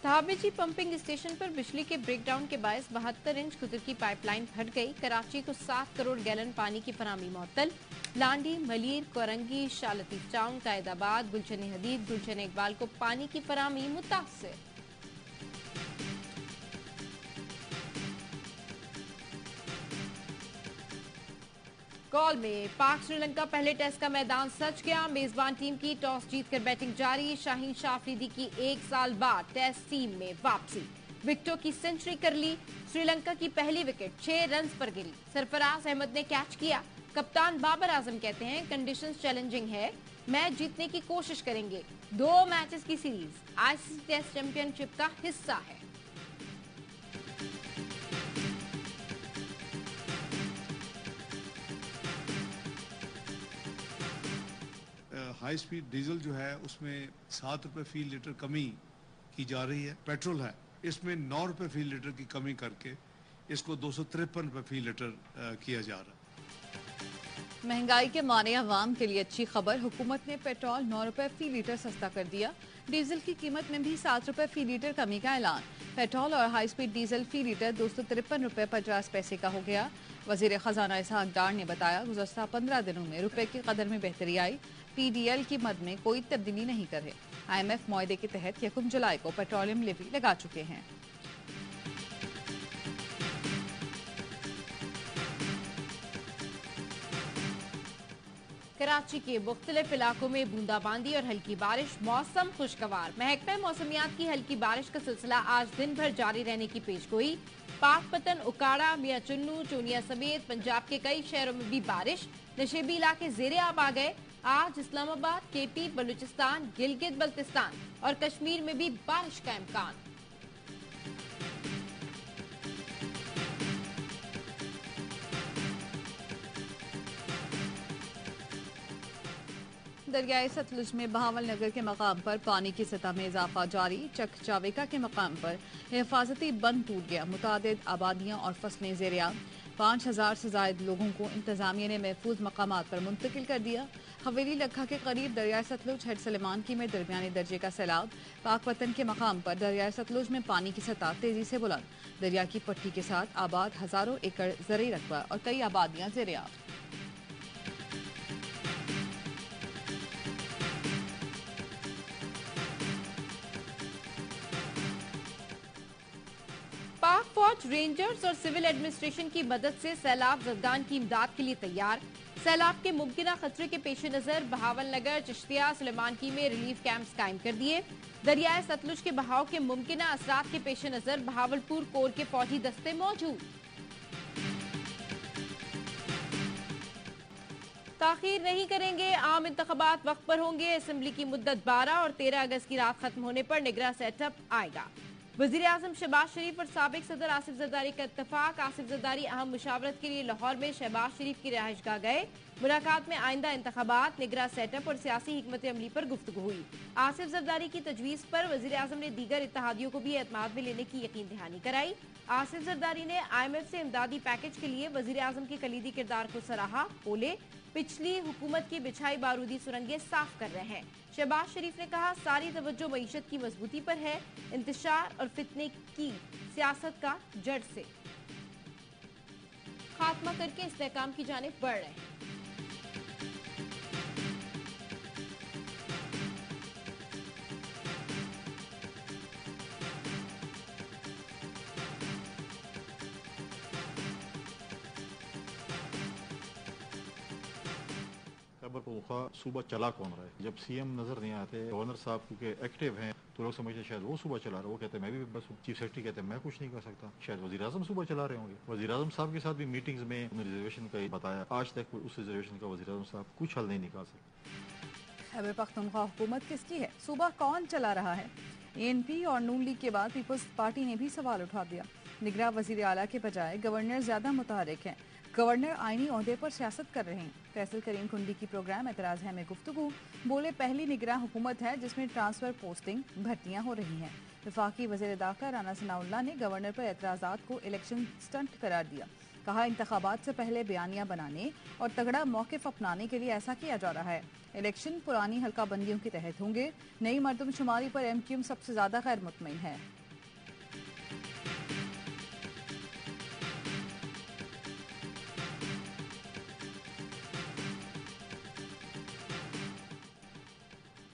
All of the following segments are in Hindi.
धाबेची पंपिंग स्टेशन पर बिजली के ब्रेकडाउन के बायस 72 इंच गुजर की पाइपलाइन फट गई। कराची को 7 करोड़ गैलन पानी की फराहमी मुअत्तल। लांडी, मलीर, कोरंगी, शाह लतीफ टाउन, कायदाबाद, गुलशन हदीद, गुलशन इकबाल को पानी की फराहमी मुतासिर। कॉल में पाक श्रीलंका पहले टेस्ट का मैदान सज गया। मेजबान टीम की टॉस जीतकर बैटिंग जारी। शाहीन शाह अफरीदी की 1 साल बाद टेस्ट टीम में वापसी। विकेटों की सेंचुरी कर ली। श्रीलंका की पहली विकेट 6 रन पर गिरी। सरफराज अहमद ने कैच किया। कप्तान बाबर आजम कहते हैं कंडीशंस चैलेंजिंग है, मैच जीतने की कोशिश करेंगे। 2 मैचेस की सीरीज आईसीसी टेस्ट चैंपियनशिप का हिस्सा है। हाई स्पीड डीजल जो है उसमें 7 रुपए फी लीटर कमी की जा रही है। पेट्रोल है इसमें 9 रुपए फी लीटर की कमी करके इसको 253 रुपए फी लीटर किया जा रहा है। महंगाई के माने अवाम के लिए अच्छी खबर। हुकूमत ने पेट्रोल 9 रुपए फी लीटर सस्ता कर दिया। डीजल की कीमत में भी 7 रुपए फी लीटर कमी का ऐलान। पेट्रोल और हाई स्पीड डीजल फी लीटर 253 रुपए 50 पैसे का हो गया। वजीर खजाना इसहाक डार ने बताया गुज़श्ता 15 दिनों में रुपए की कदर में बेहतरी आई। पीडीएल की मद में कोई तब्दीली नहीं करे। IMF मुआहदे के तहत 1 जुलाई को पेट्रोलियम लेवी लगा चुके हैं। कराची के मुख्तलिफ इलाकों में बूंदाबांदी और हल्की बारिश। मौसम खुशगवार। महकमा मौसमियात की हल्की बारिश का सिलसिला आज दिन भर जारी रहने की पेशगोई। पाकपतन, उकाड़ा, मियां चुन्नू, चोनिया समेत पंजाब के कई शहरों में भी बारिश। नशेबी इलाके ज़ेरे आब आ गए। आज इस्लामाबाद, केपी, बलूचिस्तान, गिलगित बल्तिस्तान और कश्मीर में भी बारिश का इम्कान। दरियाए सतलुज में बहावल नगर के मकाम पर पानी की सतह में इजाफा जारी। चक चावेका के मकाम पर हिफाजती बंद टूट गया। मुतादिद आबादियां और फसलें ज़ेरे-आब। 5000 से ज्यादा लोगों को इंतजामिया ने महफूज मकामात पर मुंतकिल कर दिया। हवेली लखा के करीब दरियाए सतलुज हेड सलेमान की में दरमियाने दर्जे का सैलाब। पाकपतन के मकाम पर दरियाए सतलुज में पानी की सतह तेजी से बुलंद। दरिया की पट्टी के साथ आबाद हजारों एकड़ ज़रई रकबा और कई आबादियां ज़ेरे-आब। पाक फौज, रेंजर्स और सिविल एडमिनिस्ट्रेशन की मदद से सैलाब ज़दगान की इमदाद के लिए तैयार। सैलाब के मुमकिन खतरे के पेश नजर बहावल नगर, चिश्तिया, सुलेमानकी में रिलीफ कैंप्स कायम कर दिए। दरियाए सतलुज के बहाव के मुमकिन असरात के पेश नजर बहावलपुर कोर के फौजी दस्ते मौजूद। ताखीर नहीं करेंगे, आम इंतखाबात वक्त पर होंगे। असेंबली की मुद्दत 12 और 13 अगस्त की रात खत्म होने पर निगरां सेटअप आएगा। वजीर आजम शहबाज शरीफ और साबिक सदर आसिफ जरदारी का इत्तफाक। आसिफ जरदारी अहम मुशावरत के लिए लाहौर में शहबाज शरीफ की रिहाइशगाह गए। मुलाकात में आइंदा इंतखाबात, निगरां सेटअप और सियासी हिकमत अमली पर गुफ्तगू हुई। आसिफ जरदारी की तजवीज़ पर वजीर आजम ने दीगर इत्तेहादियों को भी एतमाद में लेने की यकीन दहानी कराई। आसिफ जरदारी ने IMF से इमदादी पैकेज के लिए वजीर आजम के कलीदी किरदार को सराहा। बोले पिछली हुकूमत की बिछाई बारूदी सुरंगें साफ कर रहे हैं। शहबाज शरीफ ने कहा सारी तवज्जो मईशत की मजबूती पर है, इंतशार और फितने की सियासत का जड़ से खात्मा करके इस्तेहकाम की जानिब बढ़ रहे हैं। खैबर सूबा चला कौन रहा है? जब CM नजर नहीं आते, गवर्नर साहब क्योंकि एक्टिव हैं तो लोग समझते शायद वो सूबा चला रहे। वो कहते हैं मैं भी बस, चीफ सेक्रेटरी कहते हैं मैं कुछ नहीं कर सकता। शायद वजीर आजम सूबा चला रहे होंगे। वजीर आजम साहब के साथ भी मीटिंग्स में उन्होंने रिजर्वेशन का बताया। आज तक उस रिजर्वेशन का वजीर आजम साहब कुछ हल नहीं निकाल सकते। खैबर पख्तूनख्वा हुकूमत किसकी है? सूबा कौन चला रहा है? ANP और नून लीग के बाद पीपल्स पार्टी ने भी सवाल उठा दिया। निगरां वजीर आला के बजाय गवर्नर ज्यादा मुतहरिक हैं। गवर्नर आईनी ओहदे पर सियासत कर रहे हैं। फैसल करीम कुंडी की प्रोग्राम एतराज है में गुफ्तगू। बोले पहली निगरां हुकूमत है जिसमें ट्रांसफर, पोस्टिंग, भर्तियां हो रही हैं। वफाकी वज़ीर दाखिला राना सनाउल्लाह ने गवर्नर पर एतराज़ात को इलेक्शन स्टंट करार दिया। कहा इंतखाबात से पहले बयानियां बनाने और तगड़ा मौक़िफ़ अपनाने के लिए ऐसा किया जा रहा है। इलेक्शन पुरानी हल्का बंदियों के तहत होंगे। नई मरदमशुमारी पर MQM सबसे ज्यादा गैर मुतमईन है।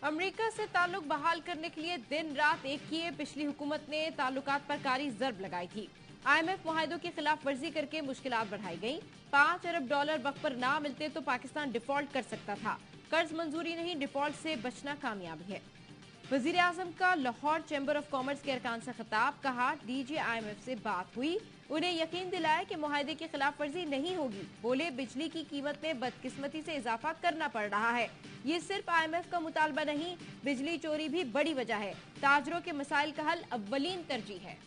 अमेरिका से ताल्लुक बहाल करने के लिए दिन रात एक किए पिछली हुकूमत ने ताल्लुकात पर कारी जर्ब लगाई थी। IMF मुआहदों की खिलाफ वर्जी करके मुश्किलात बढ़ाई गई। $5 अरब वक्त पर ना मिलते तो पाकिस्तान डिफॉल्ट कर सकता था। कर्ज मंजूरी नहीं, डिफॉल्ट से बचना कामयाबी है। वजीर आजम का लाहौर चैम्बर ऑफ कॉमर्स के अरकान से खिताब, कहा DG IMF से बात हुई, उन्हें यकीन दिलाया कि मुआहदे की खिलाफ वर्जी नहीं होगी। बोले बिजली की कीमत में बदकिस्मती से इजाफा करना पड़ रहा है। ये सिर्फ IMF का मुतालबा नहीं, बिजली चोरी भी बड़ी वजह है। ताजरों के मसाइल का हल अव्वलीन तरजीह है।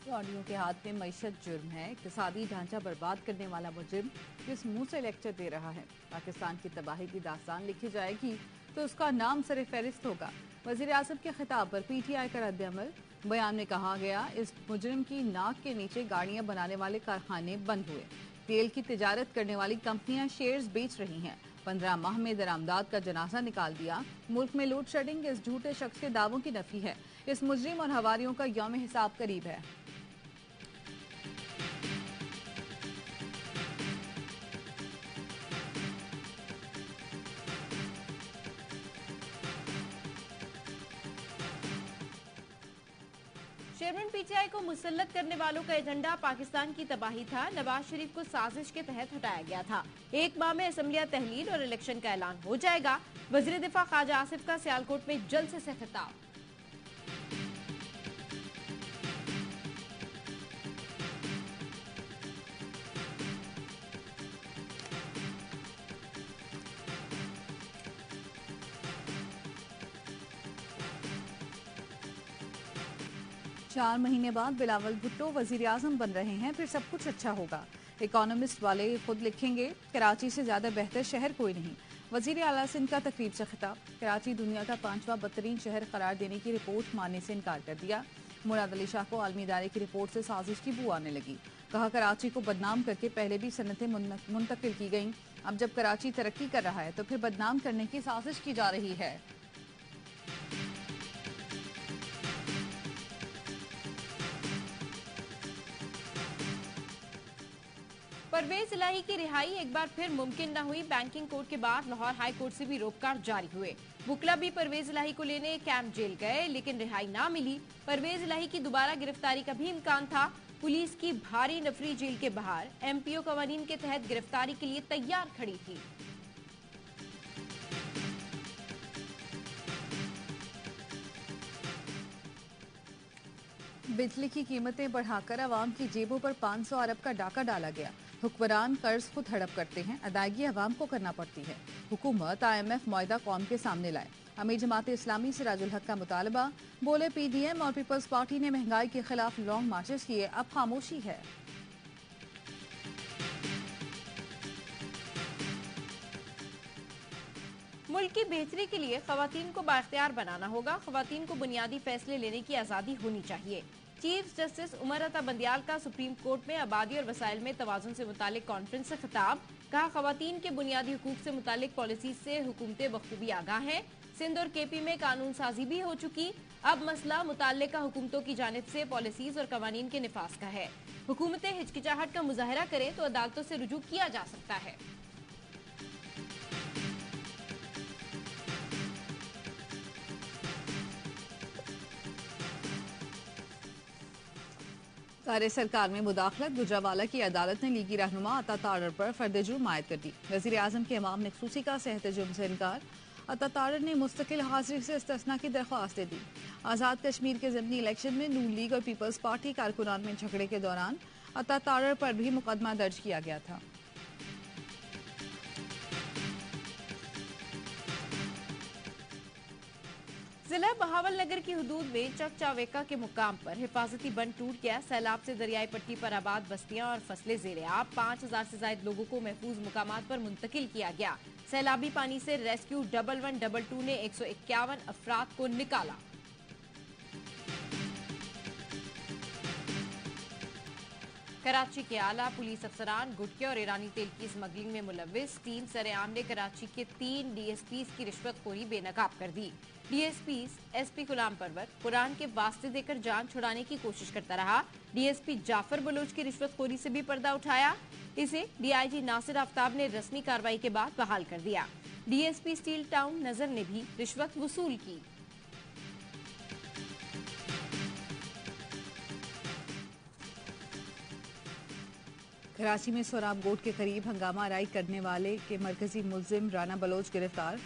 सऊदियों के हाथ में मईशत जुर्म है। इक्तिसादी ढांचा बर्बाद करने वाला मुजरिम किस मुंह से लेक्चर दे रहा है। पाकिस्तान की तबाही की दास्तान लिखी जाएगी तो उसका नाम सरे फहरिस्त होगा। वजीर आजम के खिताब पर PTI का रद्द-ए-अमल। बयान में कहा गया, इस मुजरिम की नाक के नीचे गाड़ियां बनाने वाले कारखाने बंद हुए। तेल की तिजारत करने वाली कंपनियां शेयर्स बेच रही हैं। 15 माह में दरामदाद का जनाजा निकाल दिया। मुल्क में लोड शेडिंग इस झूठे शख्स के दावों की नफी है। इस मुजरिम और हवारियों का यौम हिसाब करीब है। चेयरमैन PTI को मुसल्लत करने वालों का एजेंडा पाकिस्तान की तबाही था। नवाज शरीफ को साजिश के तहत हटाया गया था। 1 माह में असम्बलियां तहलील और इलेक्शन का ऐलान हो जाएगा। वजीर दिफा ख्वाजा आसिफ का सियालकोट में जलसे से खिताब। चार महीने बाद बिलावल भुट्टो वजीर आजम बन रहे हैं, फिर सब कुछ अच्छा होगा। इकोनॉमिस्ट वाले खुद लिखेंगे, कराची से ज्यादा बेहतर शहर कोई नहीं। वजीर आला सिंध का तकरीब से खिताब। कराची दुनिया का 5वां बदतरीन शहर करार देने की रिपोर्ट मानने से इनकार कर दिया। मुराद अली शाह को आलमी इदारे की रिपोर्ट से साजिश की बू आने लगी। कहा, कराची को बदनाम करके पहले भी सनतें मुंतकिल की गईं। अब जब कराची तरक्की कर रहा है तो फिर बदनाम करने की साजिश की जा रही है। परवेज इलाही की रिहाई एक बार फिर मुमकिन न हुई। बैंकिंग कोर्ट के बाद लाहौर हाई कोर्ट से भी रोककार जारी हुए। वुकला भी परवेज इलाही को लेने कैंप जेल गए, लेकिन रिहाई ना मिली। परवेज इलाही की दोबारा गिरफ्तारी का भी इम्कान था। पुलिस की भारी नफरी जेल के बाहर MPO कवानीन के तहत गिरफ्तारी के लिए तैयार खड़ी थी। बिजली की कीमतें बढ़ाकर अवाम की जेबों पर 500 अरब का डाका डाला गया। हुक्मरान कर्ज खुद हड़प करते हैं, अदायगी अवाम को करना पड़ती है। हुकूमत IMF मुआहदा कौम के सामने लाए। अमीर जमात इस्लामी से राजुल हक का मुतालबा। बोले PDM और पीपल्स पार्टी ने महंगाई के खिलाफ लॉन्ग मार्चेस किए, अब खामोशी है। मुल्क की बेहतरी के लिए खवातीन को बाख्तियार बनाना होगा। खवातीन को बुनियादी फैसले लेने की आज़ादी होनी चाहिए। चीफ जस्टिस उमर अता बंदियाल का सुप्रीम कोर्ट में आबादी और वसाइल में तवाज़ुन से मुतालिक कॉन्फ्रेंस से खिताब। कहा, खवातीन के बुनियादी हुकूक से मुतालिक पॉलिसी से हुकूमतें बखूबी आगाह हैं। सिंध और KP में कानून साजी भी हो चुकी। अब मसला मुताल्लिका हुकूमतों की जानिब से पॉलिसीज और कवानीन के निफाज का है। हुकूमतें हिचकिचाहट का मुजाहरा करें तो अदालतों से रुजू किया जा सकता है। कार्य सरकार में मुदाखलत। गुजरावाला की अदालत ने लीगी रहनुमा अता तारर पर फर्द जुर्म आयद कर दी। वजीर आजम के इमाम नखसूसी का सेहत जुर्म से इनकार। अता तारर ने मुस्तकिल हाजिरी से इस्तिस्ना की दरख्वास्त दे दी। आज़ाद कश्मीर के ज़िमनी इलेक्शन में नून लीग और पीपल्स पार्टी कारकुनान में झगड़े के दौरान अता तारर पर भी मुकदमा दर्ज किया गया था। जिला बहावल नगर की हुदूद में चक चावेका के मुकाम पर हिफाजती बंद टूट गया। सैलाब से दरियाई पट्टी पर आबाद बस्तियां और फसलें ज़ेर-ए-आब। 5000 से ज्यादा लोगों को महफूज मुकामात पर मुंतकिल किया गया। सैलाबी पानी से रेस्क्यू 1122 ने 151 अफराद को निकाला। कराची के आला पुलिस अफसरान गुटके और ईरानी तेल की स्मगलिंग में मुलविस टीम सरेआम ने कराची के 3 DSPs की रिश्वतखोरी बेनकाब कर दी। DSPs SP गुलाम परवर कुरान के वास्ते देकर जान छुड़ाने की कोशिश करता रहा। DSP जाफर बलोच की रिश्वतखोरी से भी पर्दा उठाया। इसे DIG नासिर आफ्ताब ने रस्मी कार्रवाई के बाद बहाल कर दिया। DSP स्टील टाउन नजर ने भी रिश्वत वसूल की। कराची में सोराब गोट के करीब हंगामा आराई करने वाले के मरकजी मुलजिम राना बलोच गिरफ्तार।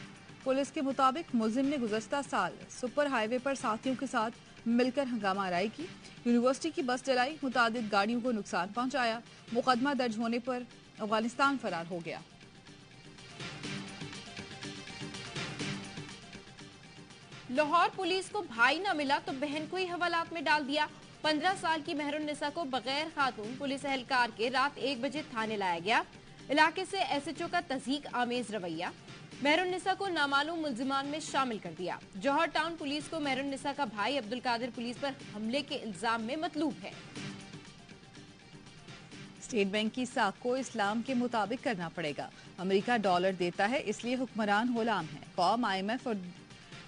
पुलिस के मुताबिक मुलजिम ने गुज़श्ता साल सुपर हाईवे पर साथियों के साथ मिलकर हंगामा आराई की, यूनिवर्सिटी की बस जलाई, मुतादिद गाड़ियों को नुकसान पहुंचाया। मुकदमा दर्ज होने पर अफगानिस्तान फरार हो गया। लाहौर पुलिस को भाई न मिला तो बहन को ही हवालात में डाल दिया। 15 साल की मेहरुन्निसा को बगैर खातून पुलिस एहलकार के रात 1 बजे थाने लाया गया। इलाके से SHO का तज़हीक आमेज रवैया। मेहरुन्निसा को नामालूम मुल्जिमान में शामिल कर दिया। जौहर टाउन पुलिस को मेहरुन्निसा का भाई अब्दुल कादिर पुलिस पर हमले के इल्जाम में मतलूब है। स्टेट बैंक की साख को इस्लाम के मुताबिक करना पड़ेगा। अमेरिका डॉलर देता है इसलिए हुक्मरान गुलाम है। कौम IMF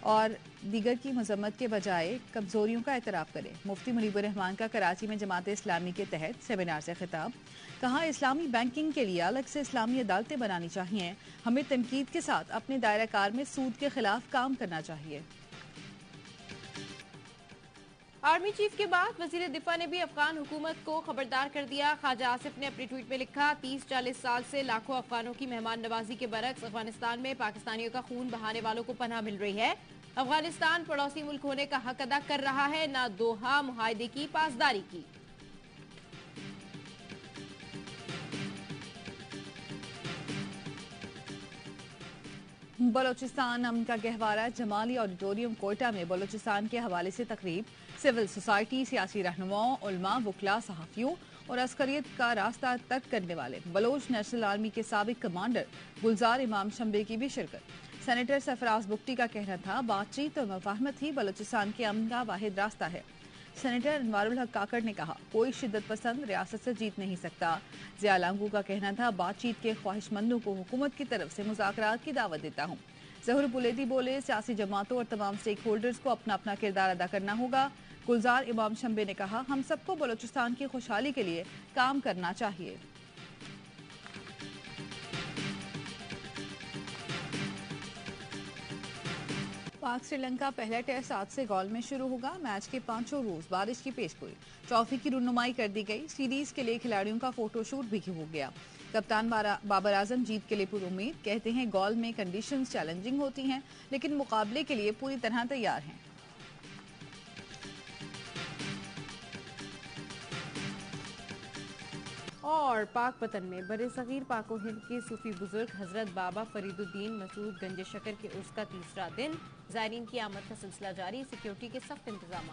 और दीगर की मजम्मत के बजाय कमजोरियों का एतराफ करे। मुफ्ती मुनीबुर रहमान का कराची में जमात इस्लामी के तहत सेमिनार से खिताब। कहा, इस्लामी बैंकिंग के लिए अलग से इस्लामी अदालतें बनानी चाहिए। हमें तनकीद के साथ अपने दायरा कार में सूद के खिलाफ काम करना चाहिए। आर्मी चीफ के बाद वजीर दिफा ने भी अफगान हुकूमत को खबरदार कर दिया। ख्वाजा आसिफ ने अपने ट्वीट में लिखा, 30-40 साल से लाखों अफगानों की मेहमान नवाजी के बरक्स अफगानिस्तान में पाकिस्तानियों का खून बहाने वालों को पनाह मिल रही है। अफगानिस्तान पड़ोसी मुल्क होने का हक अदा कर रहा है, न दोहा मुआहदे की पासदारी की। बलोचिस्तान अमन का गहवारा। जमाली ऑडिटोरियम कोयटा में बलोचिस्तान के हवाले से तकरीब। सिविल सोसाइटी, सियासी रहनुमाओं, उलमा, वकला, सहाफियों और अस्करियत का रास्ता तर्क करने वाले बलोच नेशनल आर्मी के साबिक कमांडर गुलजार इमाम शंबे की भी शिरकत। सेनेटर सरफराज बुगटी का कहना था, बातचीत और मुफाहमत ही बलोचिस्तान के अमन का वाहिद रास्ता है। सेनेटर अनवारुल हक काकड़ ने कहा, कोई शिद्दत पसंद रियासत से जीत नहीं सकता। जिया लांगू का कहना था, बातचीत के ख्वाहिशमंदों को हुकूमत की तरफ से मुज़ाकरात की दावत देता हूँ। ज़हूर बुलेदी बोले, सियासी जमातों और तमाम स्टेक होल्डर्स को अपना अपना किरदार अदा करना होगा। गुलजार इमाम शंबे ने कहा, हम सबको बलोचिस्तान की खुशहाली के लिए काम करना चाहिए। पाक श्रीलंका पहला टेस्ट आज से गॉल में शुरू होगा। मैच के 5 रोज बारिश की पेशगोई, ट्रॉफी की रुनुमाई कर दी गई। सीरीज के लिए खिलाड़ियों का फोटोशूट भी हो गया। कप्तान बाबर आजम जीत के लिए पुरुम्मीद, कहते हैं गॉल में कंडीशंस चैलेंजिंग होती हैं लेकिन मुकाबले के लिए पूरी तरह तैयार हैं। और पाक वतन में बड़े सगीर पाको हिंद के सूफी बुजुर्ग हजरत बाबा फरीदुद्दीन मसूद गंज शकर के उर्स का तीसरा दिन। ज़ायरीन की आमद का सिलसिला जारी, सिक्योरिटी के सख्त इंतजाम।